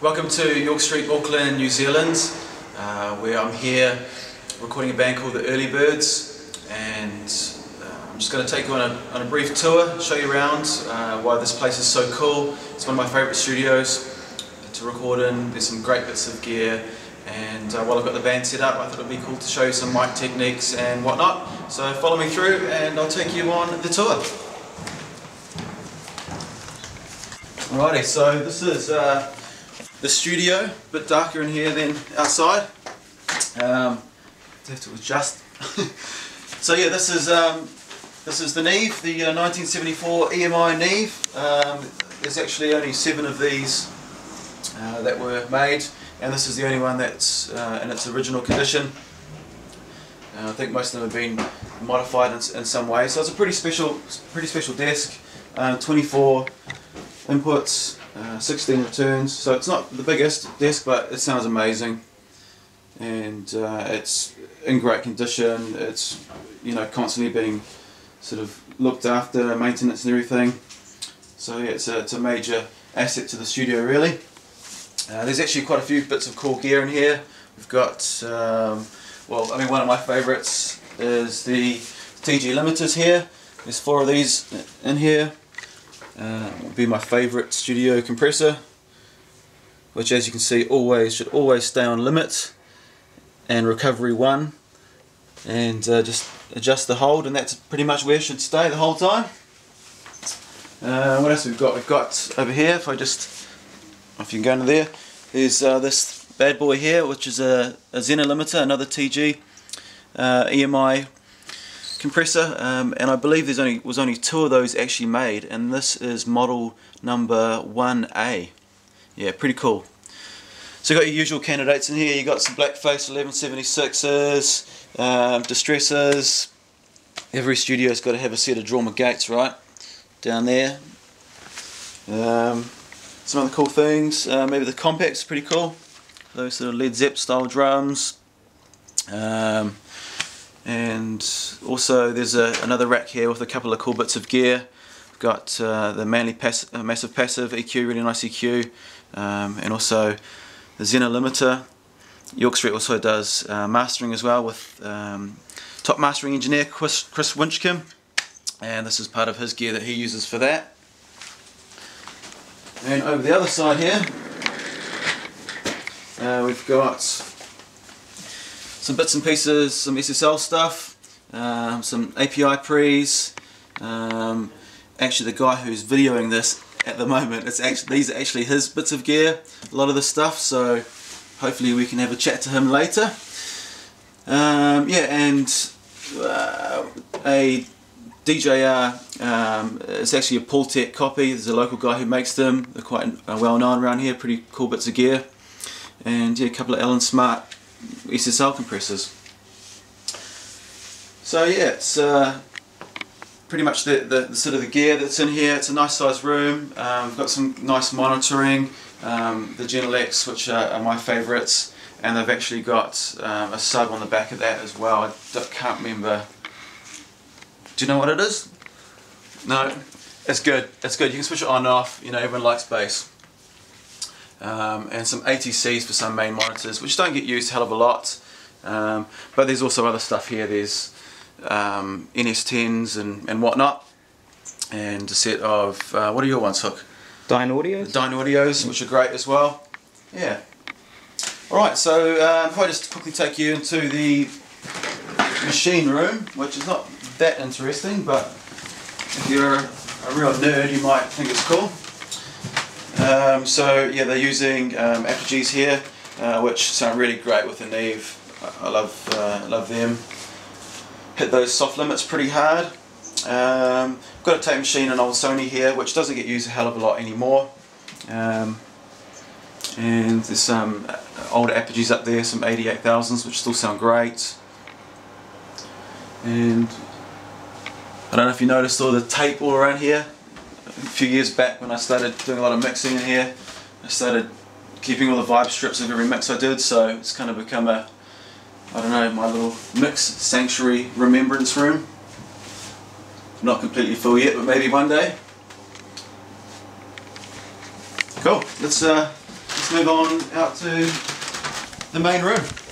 Welcome to York Street, Auckland, New Zealand, where I'm here recording a band called the Early Birds, and I'm just going to take you on a brief tour, show you around why this place is so cool. It's one of my favourite studios to record in. There's some great bits of gear, and while I've got the band set up, I thought it would be cool to show you some mic techniques and whatnot. So follow me through and I'll take you on the tour. Alrighty, so this is the studio, a bit darker in here than outside. Have to adjust. So yeah, this is the Neve, the 1974 EMI Neve. There's actually only 7 of these that were made, and this is the only one that's in its original condition. I think most of them have been modified in some way. So it's a pretty special desk. 24 inputs. 16 returns, so it's not the biggest desk, but it sounds amazing, and it's in great condition. It's, you know, constantly being sort of looked after, maintenance and everything. So yeah, it's a major asset to the studio, really. There's actually quite a few bits of cool gear in here. We've got, well, I mean, one of my favourites is the TG limiters here. There's 4 of these in here. Would be my favourite studio compressor, which, as you can see, should always stay on limit and recovery 1, and just adjust the hold, and that's pretty much where it should stay the whole time. What else we've got? We've got over here, if you can go into there, there's this bad boy here, which is a Zener limiter, another TG EMI compressor, and I believe was only 2 of those actually made, and this is model number 1A. Yeah, pretty cool. So you got your usual candidates in here. You got some Blackface 1176s, distressors. Every studio's got to have a set of Drawmer gates, right? Down there. Some other cool things. Maybe the Compact's pretty cool. Those sort of Led Zepp style drums. And also there's another rack here with a couple of cool bits of gear. We've got the Manley Massive Passive EQ, really nice EQ, and also the Zener limiter. York Street also does mastering as well with top mastering engineer Chris Winchcombe, and this is part of his gear that he uses for that. And over the other side here, we've got some bits and pieces, some SSL stuff, some API pre's. Actually, the guy who's videoing this at the moment, these are actually his bits of gear, a lot of the stuff, so hopefully we can have a chat to him later. Yeah, and a DJR, it's actually a Paultec copy. There's a local guy who makes them. They're quite well known around here, pretty cool bits of gear. And yeah, a couple of Allen Smart SSL compressors. So yeah, it's pretty much the sort of the gear that's in here. It's a nice sized room. We've got some nice monitoring, the Genelecs, which are my favourites, and they've actually got a sub on the back of that as well. I can't remember. Do you know what it is? No? It's good. It's good. You can switch it on and off. You know, everyone likes bass. And some ATCs for some main monitors, which don't get used a hell of a lot, but there's also other stuff here. There's NS10s and whatnot, and a set of what are your ones, Hook? Dynaudios? Dynaudios, which are great as well. Yeah. Alright, so if I just quickly take you into the machine room, which is not that interesting, but if you're a real nerd you might think it's cool. So yeah, they're using Apogees here, which sound really great with the Neve. I love them. Hit those soft limits pretty hard. Got a tape machine, an old Sony here, which doesn't get used a hell of a lot anymore. And there's some older Apogees up there, some 88,000s, which still sound great. And I don't know if you noticed all the tape all around here. A few years back when I started doing a lot of mixing in here, I started keeping all the vibe strips of every mix I did, so it's kind of become I don't know, my little mix sanctuary remembrance room. Not completely full yet, but maybe one day. Cool. Let's let's move on out to the main room.